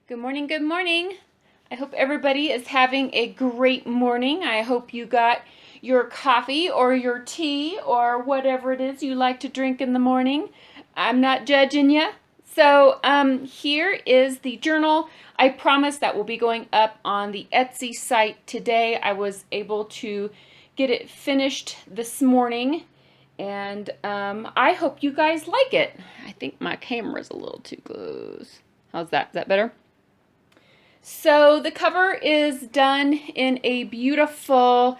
Good morning, good morning. I hope everybody is having a great morning. I hope you got your coffee or your tea or whatever it is you like to drink in the morning. I'm not judging you. So here is the journal. I promise that will be going up on the Etsy site today. I was able to get it finished this morning, and I hope you guys like it. I think my camera's a little too close. How's that? Is that better? So the cover is done in a beautiful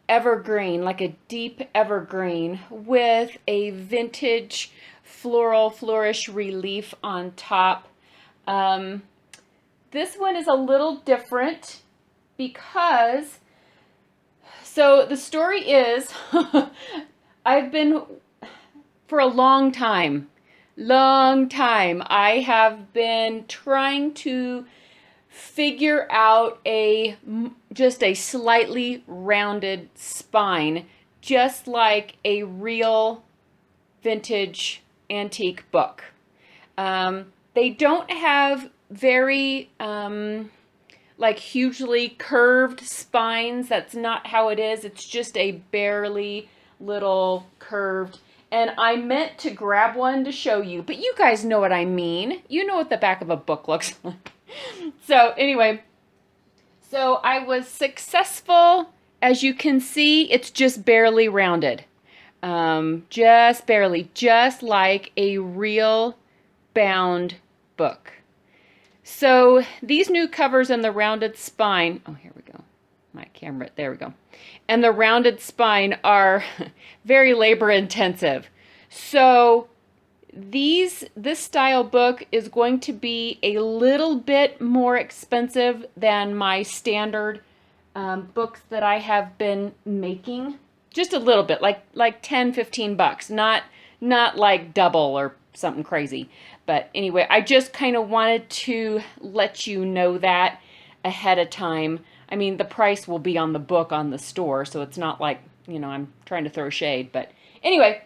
evergreen, like a deep evergreen with a vintage floral flourish relief on top. This one is a little different because, so the story is, I've been, for a long time, I have been trying to figure out just a slightly rounded spine, just like a real vintage antique book. They don't have very like hugely curved spines. That's not how it is. It's just a barely little curved. And I meant to grab one to show you, but you guys know what I mean. You know what the back of a book looks like. So anyway, so I was successful. As you can see, it's just barely rounded. Just barely, just like a real bound book. So these new covers and the rounded spine, oh, here we go. My camera, there we go. And the rounded spine are very labor intensive. So this style book is going to be a little bit more expensive than my standard books that I have been making. Just a little bit, like 10, 15 bucks, not like double or something crazy. But anyway, I just kind of wanted to let you know that ahead of time. I mean, the price will be on the book on the store, so it's not like, I'm trying to throw shade. But anyway,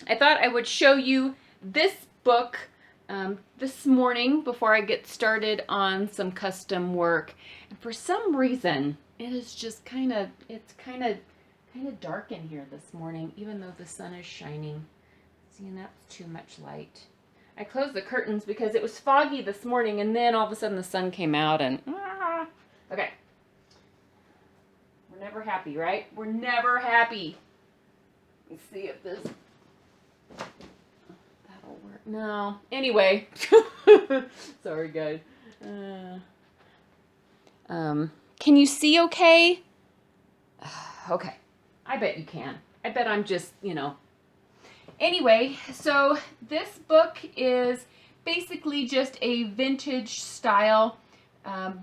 I thought I would show you this book this morning before I get started on some custom work. And for some reason, it is just kind of dark in here this morning, even though the sun is shining. See, and that's too much light. I closed the curtains because it was foggy this morning, and then all of a sudden the sun came out, and okay. We're never happy, right? We're never happy. Let's see if this that'll work. No. Anyway, sorry guys. Can you see okay? Okay. I bet you can. I bet I'm just, Anyway, so this book is basically just a vintage style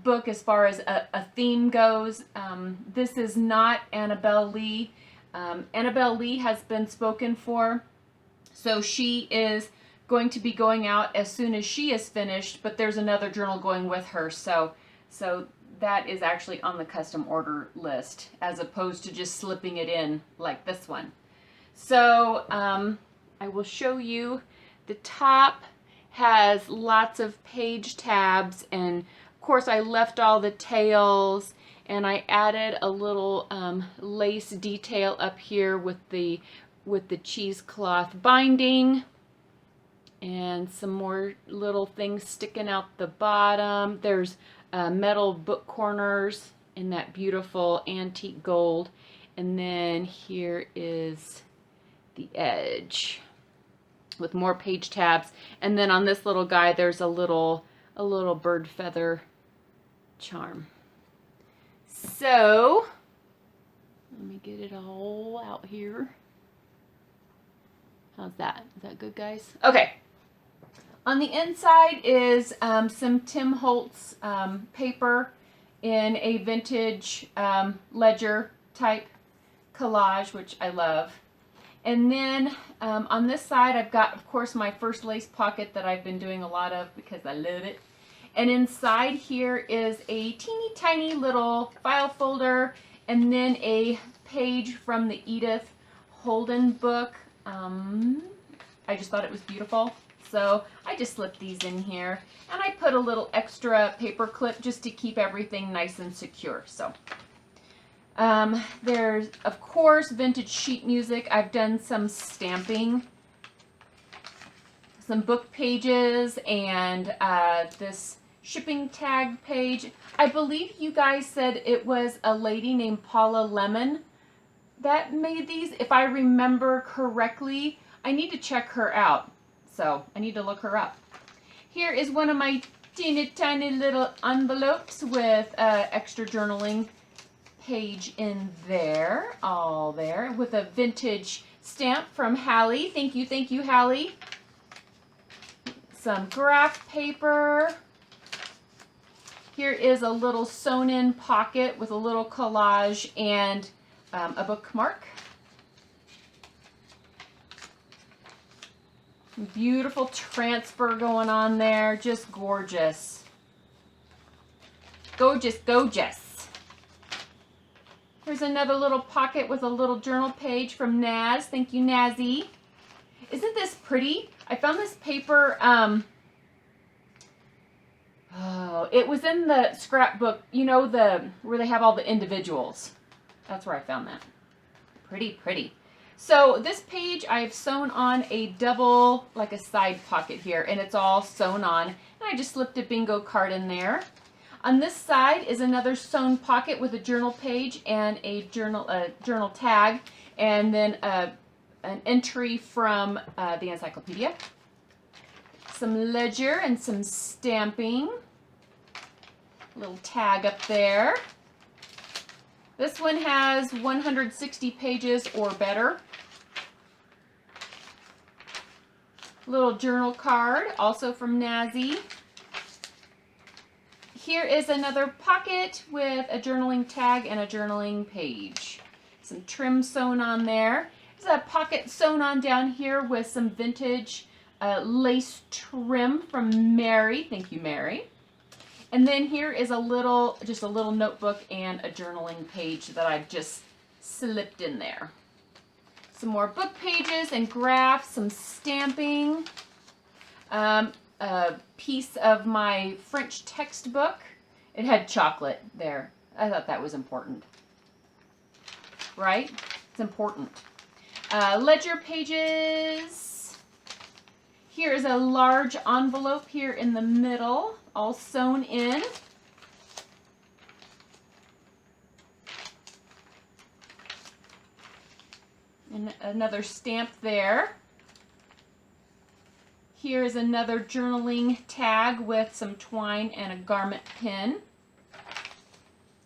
book as far as a theme goes. This is not Annabelle Lee. Annabelle Lee has been spoken for, so she is going to be going out as soon as she is finished, but there's another journal going with her, so that is actually on the custom order list, as opposed to just slipping it in like this one. So I will show you. The top has lots of page tabs, and of course I left all the tails, and I added a little lace detail up here with the cheesecloth binding, and some more little things sticking out the bottom. There's metal book corners in that beautiful antique gold, and then here is the edge with more page tabs, and then on this little guy there's a little bird feather charm. So let me get it all out here. How's that? Is that good, guys? Okay. On the inside is some Tim Holtz paper in a vintage ledger type collage, which I love. And then on this side, I've got, of course, my first lace pocket that I've been doing a lot of because I love it. And inside here is a teeny tiny little file folder, and then a page from the Edith Holden book. I just thought it was beautiful, So I just slipped these in here, and I put a little extra paper clip just to keep everything nice and secure. So there's, of course, vintage sheet music. I've done some stamping, some book pages, and this shipping tag page. I believe you guys said it was a lady named Paula Lemon that made these, if I remember correctly. I need to check her out, so I need to look her up. Here is one of my teeny tiny little envelopes with extra journaling page in there, all there, with a vintage stamp from Hallie. Thank you, Hallie. Some graph paper. Here is a little sewn-in pocket with a little collage and a bookmark. Beautiful transfer going on there, just gorgeous. Gorgeous, gorgeous. Here's another little pocket with a little journal page from Naz. Thank you, Nazzy. Isn't this pretty? I found this paper, it was in the scrapbook, you know, where they have all the individuals. That's where I found that. Pretty, pretty. So this page I have sewn on a double, like a side pocket here, and it's all sewn on. And I just slipped a bingo card in there. On this side is another sewn pocket with a journal page and a journal tag, and then an entry from the encyclopedia. Some ledger and some stamping. Little tag up there. This one has 160 pages or better. Little journal card, also from Nazzy. Here is another pocket with a journaling tag and a journaling page. Some trim sewn on there. There's a pocket sewn on down here with some vintage lace trim from Mary. Thank you, Mary. And then here is just a little notebook and a journaling page that I've just slipped in there. Some more book pages and graphs, some stamping, a piece of my French textbook. It had chocolate there. I thought that was important. Right? It's important. Ledger pages. Here is a large envelope here in the middle, all sewn in. And another stamp there. Here is another journaling tag with some twine and a garment pin.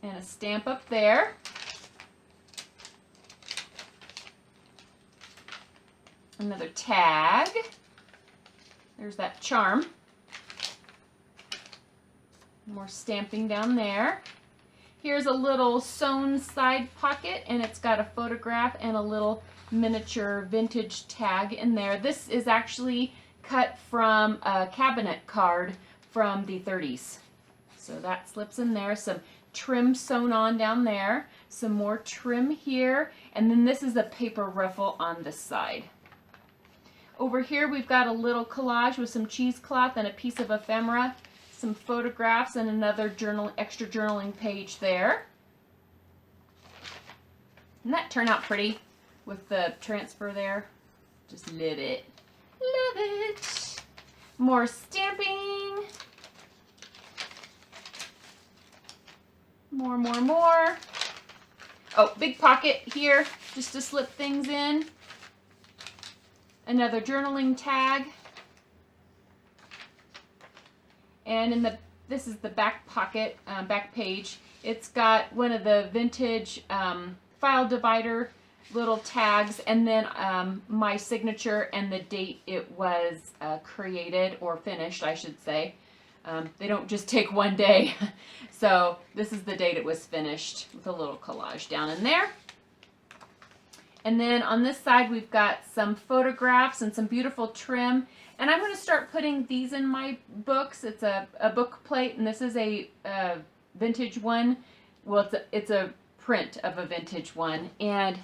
And a stamp up there. Another tag. There's that charm. More stamping down there. Here's a little sewn side pocket, and it's got a photograph and a little miniature vintage tag in there. This is actually cut from a cabinet card from the 30s. So that slips in there. Some trim sewn on down there. Some more trim here. And then this is a paper ruffle on this side. Over here we've got a little collage with some cheesecloth and a piece of ephemera. Some photographs and another extra journaling page there. Didn't that turn out pretty with the transfer there? Just love it. Love it. More stamping. More. Oh, big pocket here just to slip things in. Another journaling tag. And this is the back pocket, back page. It's got one of the vintage file divider little tags, and then my signature and the date it was created, or finished, I should say. They don't just take one day. So this is the date it was finished, with a little collage down in there. And then on this side we've got some photographs and some beautiful trim. And I'm going to start putting these in my books. It's a book plate, and this is a vintage one. Well, it's a print of a vintage one. And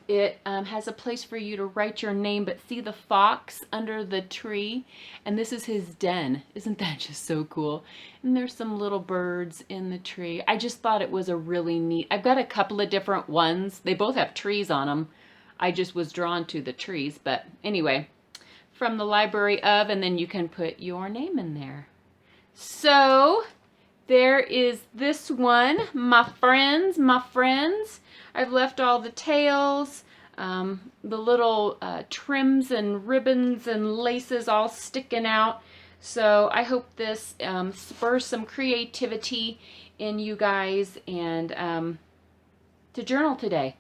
It has a place for you to write your name, but see the fox under the tree? And this is his den. Isn't that just so cool? And there's some little birds in the tree. I just thought it was a really neat. I've got a couple of different ones. They both have trees on them. I just was drawn to the trees, but anyway, from the library of, and then you can put your name in there. So there is this one, my friends, my friends. I've left all the tails, the little trims and ribbons and laces all sticking out. So I hope this spurs some creativity in you guys and to journal today.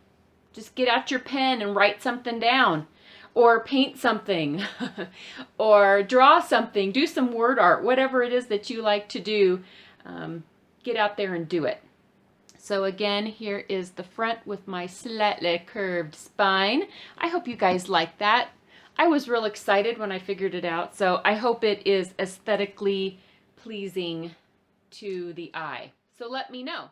Just get out your pen and write something down, or paint something, or draw something, do some word art, whatever it is that you like to do. Get out there and do it. So again, here is the front with my slightly curved spine. I hope you guys like that. I was real excited when I figured it out, so I hope it is aesthetically pleasing to the eye. So let me know.